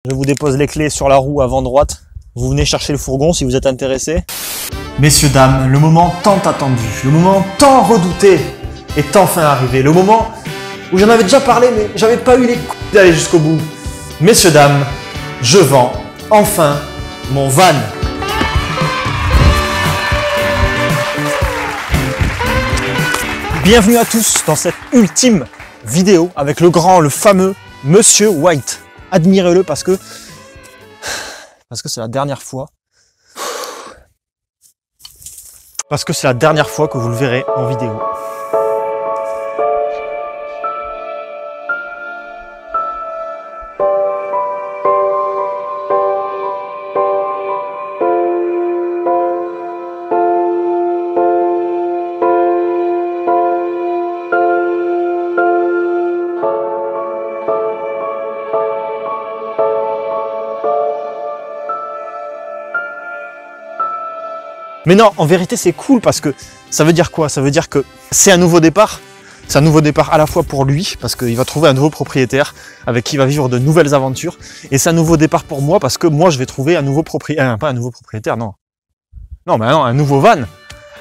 Je vous dépose les clés sur la roue avant droite. Vous venez chercher le fourgon si vous êtes intéressé. Messieurs, dames, le moment tant attendu, le moment tant redouté est enfin arrivé. Le moment où j'en avais déjà parlé, mais j'avais pas eu les couilles d'aller jusqu'au bout. Messieurs, dames, je vends enfin mon van. Bienvenue à tous dans cette ultime vidéo avec le grand, le fameux Monsieur White. Admirez-le parce que c'est la dernière fois. Parce que c'est la dernière fois que vous le verrez en vidéo. Mais non, en vérité, c'est cool parce que ça veut dire quoi? Ça veut dire que c'est un nouveau départ. C'est un nouveau départ à la fois pour lui, parce qu'il va trouver un nouveau propriétaire avec qui il va vivre de nouvelles aventures. Et c'est un nouveau départ pour moi parce que moi, je vais trouver un nouveau propriétaire. Pas un nouveau propriétaire, non. Non, mais non, un nouveau van.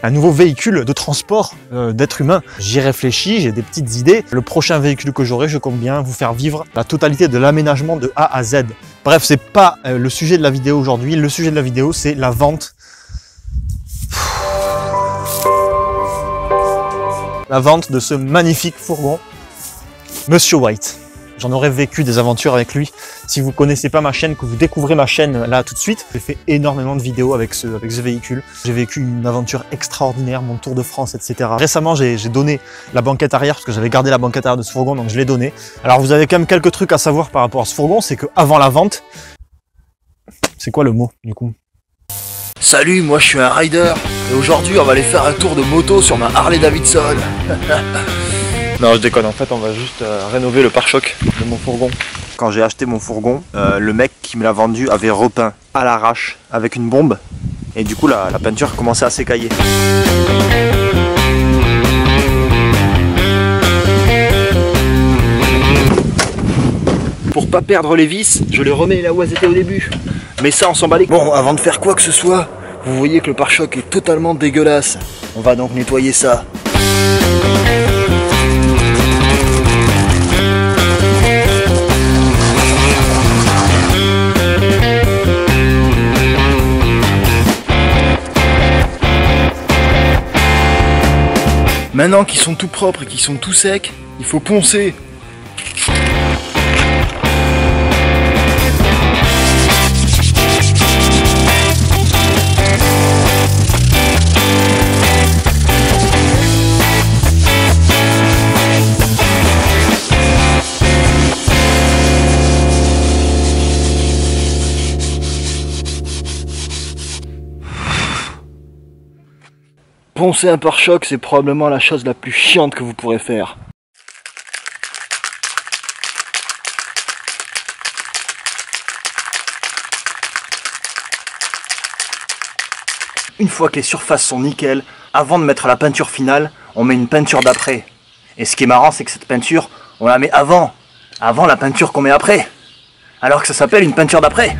Un nouveau véhicule de transport d'êtres humains. J'y réfléchis, j'ai des petites idées. Le prochain véhicule que j'aurai, je compte bien vous faire vivre la totalité de l'aménagement de A à Z. Bref, c'est pas le sujet de la vidéo aujourd'hui. Le sujet de la vidéo, c'est la vente. La vente de ce magnifique fourgon, Monsieur White. J'en aurais vécu des aventures avec lui. Si vous connaissez pas ma chaîne, que vous découvrez ma chaîne là tout de suite, j'ai fait énormément de vidéos avec ce véhicule. J'ai vécu une aventure extraordinaire, mon tour de France, etc. Récemment, j'ai donné la banquette arrière parce que j'avais gardé la banquette arrière de ce fourgon, donc je l'ai donné. Alors vous avez quand même quelques trucs à savoir par rapport à ce fourgon, c'est qu'avant la vente, c'est quoi le mot du coup? Salut, moi je suis un rider et aujourd'hui on va aller faire un tour de moto sur ma Harley Davidson. Non, je déconne, en fait on va juste rénover le pare-choc de mon fourgon. Quand j'ai acheté mon fourgon, le mec qui me l'a vendu avait repeint à l'arrache avec une bombe et du coup la peinture commençait à s'écailler. Pour pas perdre les vis, je les remets là où elles étaient au début. Mais ça on s'en bat les... Bon, avant de faire quoi que ce soit, vous voyez que le pare-choc est totalement dégueulasse. On va donc nettoyer ça. Maintenant qu'ils sont tout propres et qu'ils sont tout secs, il faut poncer. Poncer un pare-choc, c'est probablement la chose la plus chiante que vous pourrez faire. Une fois que les surfaces sont nickel, avant de mettre la peinture finale, on met une peinture d'après. Et ce qui est marrant, c'est que cette peinture, on la met avant la peinture qu'on met après. Alors que ça s'appelle une peinture d'après.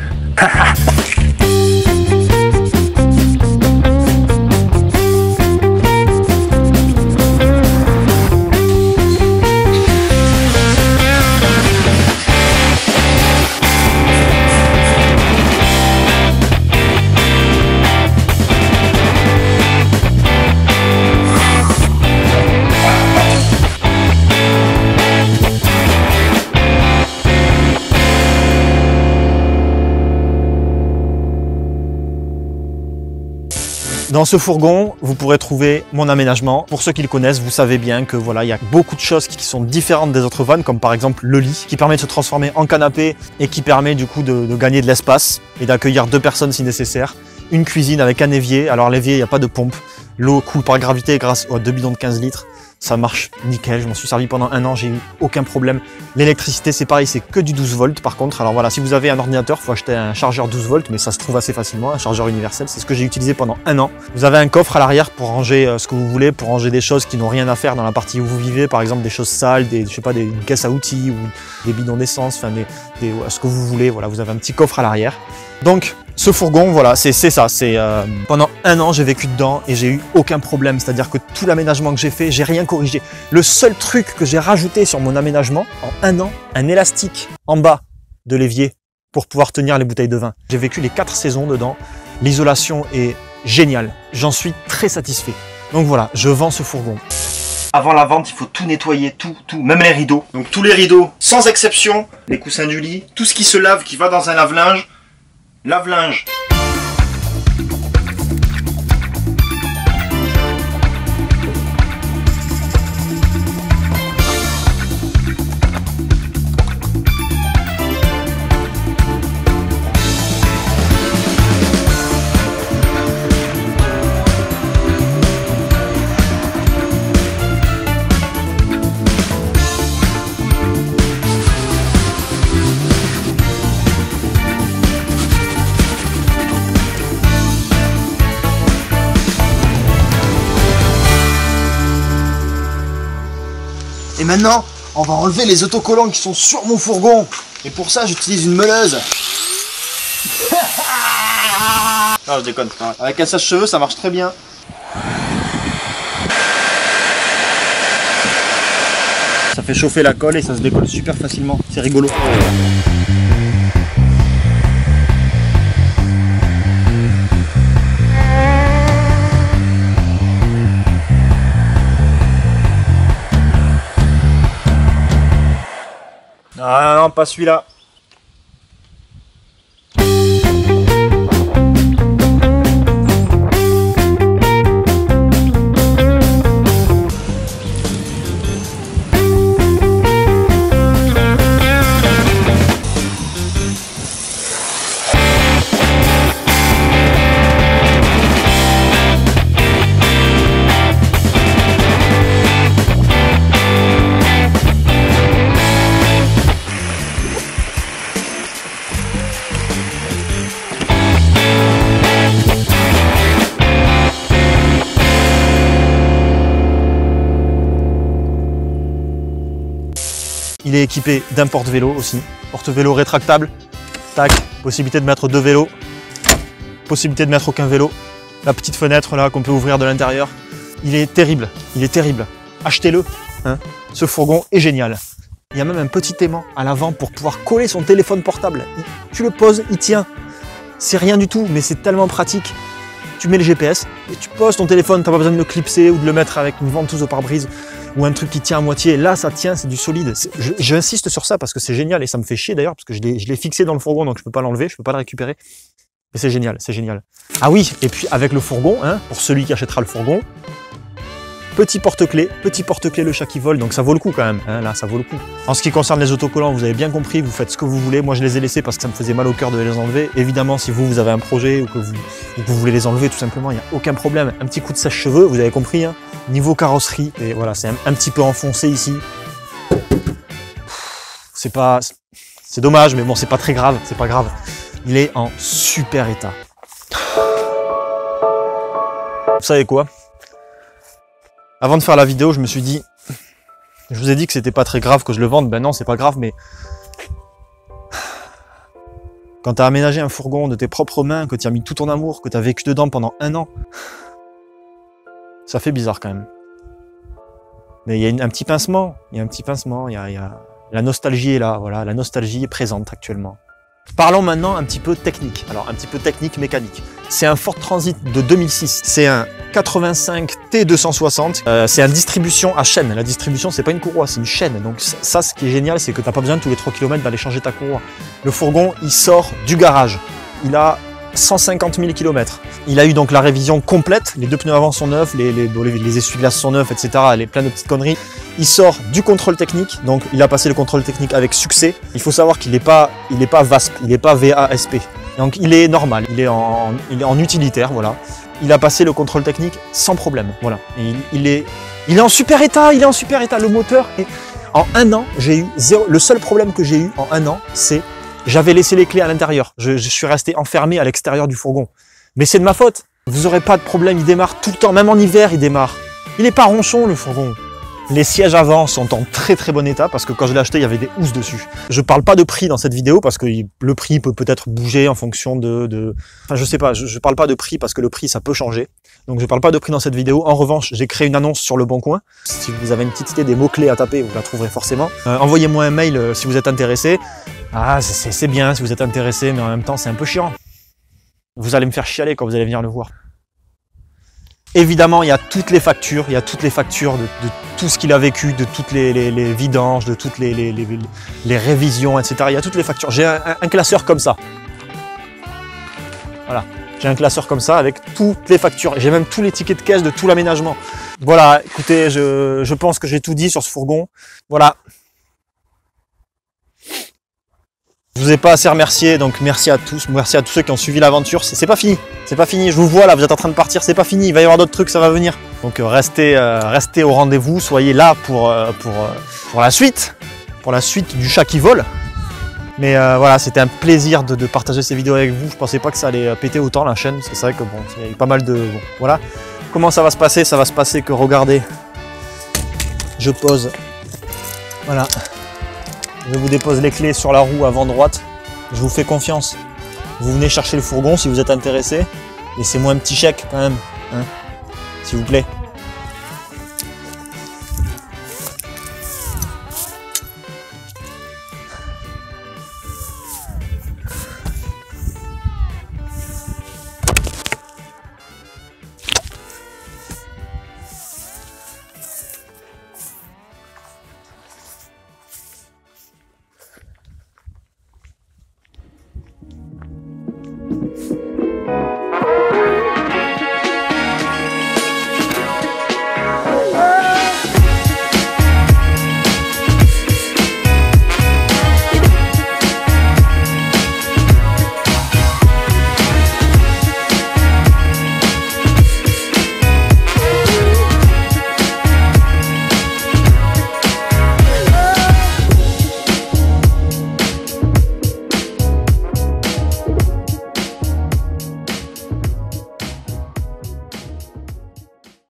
Dans ce fourgon, vous pourrez trouver mon aménagement. Pour ceux qui le connaissent, vous savez bien que voilà, il y a beaucoup de choses qui sont différentes des autres vannes, comme par exemple le lit, qui permet de se transformer en canapé et qui permet du coup de gagner de l'espace et d'accueillir 2 personnes si nécessaire. Une cuisine avec un évier. Alors l'évier, il n'y a pas de pompe. L'eau coule par gravité grâce aux 2 bidons de 15 litres. ça marche nickel, je m'en suis servi pendant 1 an, j'ai eu aucun problème. L'électricité c'est pareil, c'est que du 12 volts par contre. Alors voilà, si vous avez un ordinateur, il faut acheter un chargeur 12 volts, mais ça se trouve assez facilement, un chargeur universel, c'est ce que j'ai utilisé pendant 1 an. Vous avez un coffre à l'arrière pour ranger ce que vous voulez, pour ranger des choses qui n'ont rien à faire dans la partie où vous vivez, par exemple des choses sales, je sais pas, une caisse à outils ou des bidons d'essence, enfin ce que vous voulez, voilà, vous avez un petit coffre à l'arrière. Donc ce fourgon, voilà, c'est ça, pendant 1 an j'ai vécu dedans et j'ai eu aucun problème, c'est-à-dire que tout l'aménagement que j'ai fait, j'ai rien corrigé. Le seul truc que j'ai rajouté sur mon aménagement, en 1 an, un élastique en bas de l'évier pour pouvoir tenir les bouteilles de vin. J'ai vécu les 4 saisons dedans, l'isolation est géniale, j'en suis très satisfait. Donc voilà, je vends ce fourgon. Avant la vente, il faut tout nettoyer, tout, même les rideaux. Donc tous les rideaux, sans exception, les coussins du lit, tout ce qui se lave, qui va dans un lave-linge, lave-linge. Et maintenant, on va enlever les autocollants qui sont sur mon fourgon. Et pour ça, j'utilise une meuleuse. Non, je déconne. Avec un sèche-cheveux, ça marche très bien. Ça fait chauffer la colle et ça se décolle super facilement. C'est rigolo. Ah non, pas celui-là. Il est équipé d'un porte-vélo aussi, porte-vélo rétractable, tac, possibilité de mettre 2 vélos, possibilité de mettre aucun vélo, la petite fenêtre là qu'on peut ouvrir de l'intérieur. Il est terrible, achetez-le, hein. Ce fourgon est génial. Il y a même un petit aimant à l'avant pour pouvoir coller son téléphone portable. Tu le poses, il tient, c'est rien du tout, mais c'est tellement pratique. Tu mets le GPS et tu poses ton téléphone, tu n'as pas besoin de le clipser ou de le mettre avec une ventouse au pare-brise ou un truc qui tient à moitié. Là, ça tient, c'est du solide. J'insiste sur ça parce que c'est génial et ça me fait chier d'ailleurs parce que je l'ai fixé dans le fourgon donc je peux pas l'enlever, je peux pas le récupérer. Mais c'est génial, c'est génial. Ah oui, et puis avec le fourgon, hein, pour celui qui achètera le fourgon, petit porte-clés le chat qui vole, donc ça vaut le coup quand même, hein, là ça vaut le coup. En ce qui concerne les autocollants, vous avez bien compris, vous faites ce que vous voulez. Moi je les ai laissés parce que ça me faisait mal au cœur de les enlever. Évidemment, si vous avez un projet ou que vous voulez les enlever tout simplement, il n'y a aucun problème. Un petit coup de sèche-cheveux, vous avez compris, hein. Niveau carrosserie, et voilà, c'est un petit peu enfoncé ici. C'est dommage, mais bon, c'est pas très grave, c'est pas grave. Il est en super état. Vous savez quoi? Avant de faire la vidéo, je me suis dit, je vous ai dit que c'était pas très grave que je le vende. Ben non, c'est pas grave, mais quand tu as aménagé un fourgon de tes propres mains, que tu as mis tout ton amour, que tu as vécu dedans pendant 1 an, ça fait bizarre quand même. Mais il y a un petit pincement, la nostalgie est là, voilà, la nostalgie est présente actuellement. Parlons maintenant un petit peu technique. Alors un petit peu technique mécanique. C'est un Ford Transit de 2006. C'est un 85 T260. C'est une distribution à chaîne. La distribution, c'est pas une courroie, c'est une chaîne. Donc ça, ce qui est génial, c'est que t'as pas besoin tous les 3 km d'aller changer ta courroie. Le fourgon, il sort du garage. Il a 150 000 km. Il a eu donc la révision complète. Les 2 pneus avant sont neufs, les essuie-glaces sont neufs, etc. Elle est plein de petites conneries. Il sort du contrôle technique, donc il a passé le contrôle technique avec succès. Il faut savoir qu'il n'est pas VASP, il n'est pas VASP. Donc il est normal, il est en utilitaire, voilà. il a passé le contrôle technique sans problème. Voilà. Et il est en super état, il est en super état. Le moteur est... En 1 an, j'ai eu zéro. Le seul problème que j'ai eu en 1 an, c'est j'avais laissé les clés à l'intérieur. Je suis resté enfermé à l'extérieur du fourgon. Mais c'est de ma faute. Vous n'aurez pas de problème, il démarre tout le temps. Même en hiver, il démarre. Il n'est pas ronchon, le fourgon. Les sièges avant sont en très très bon état parce que quand je l'ai acheté, il y avait des housses dessus. Je parle pas de prix dans cette vidéo parce que le prix peut peut-être bouger en fonction de... Enfin, je sais pas, je parle pas de prix parce que le prix, ça peut changer. Donc je parle pas de prix dans cette vidéo. En revanche, j'ai créé une annonce sur Le Bon Coin. Si vous avez une petite idée des mots-clés à taper, vous la trouverez forcément. Envoyez-moi un mail si vous êtes intéressé. Ah, c'est bien si vous êtes intéressé, mais en même temps, c'est un peu chiant. Vous allez me faire chialer quand vous allez venir le voir. Évidemment, il y a toutes les factures, de tout ce qu'il a vécu, de toutes les vidanges, de toutes les révisions, etc. Il y a toutes les factures. J'ai un classeur comme ça. Voilà, j'ai un classeur comme ça avec toutes les factures. J'ai même tous les tickets de caisse de tout l'aménagement. Voilà, écoutez, je pense que j'ai tout dit sur ce fourgon. Voilà. Je vous ai pas assez remercié, donc merci à tous ceux qui ont suivi l'aventure. C'est pas fini, c'est pas fini. Je vous vois là, vous êtes en train de partir, c'est pas fini. Il va y avoir d'autres trucs, ça va venir. Donc restez au rendez-vous, soyez là pour la suite du chat qui vole. Mais voilà, c'était un plaisir de partager ces vidéos avec vous. Je pensais pas que ça allait péter autant la chaîne, c'est vrai que bon, il y a eu pas mal de... Bon, voilà. Comment ça va se passer? Ça va se passer que regardez, je pose, voilà. Je vous dépose les clés sur la roue avant droite. Je vous fais confiance. Vous venez chercher le fourgon si vous êtes intéressé. Laissez-moi un petit chèque quand même, hein, s'il vous plaît.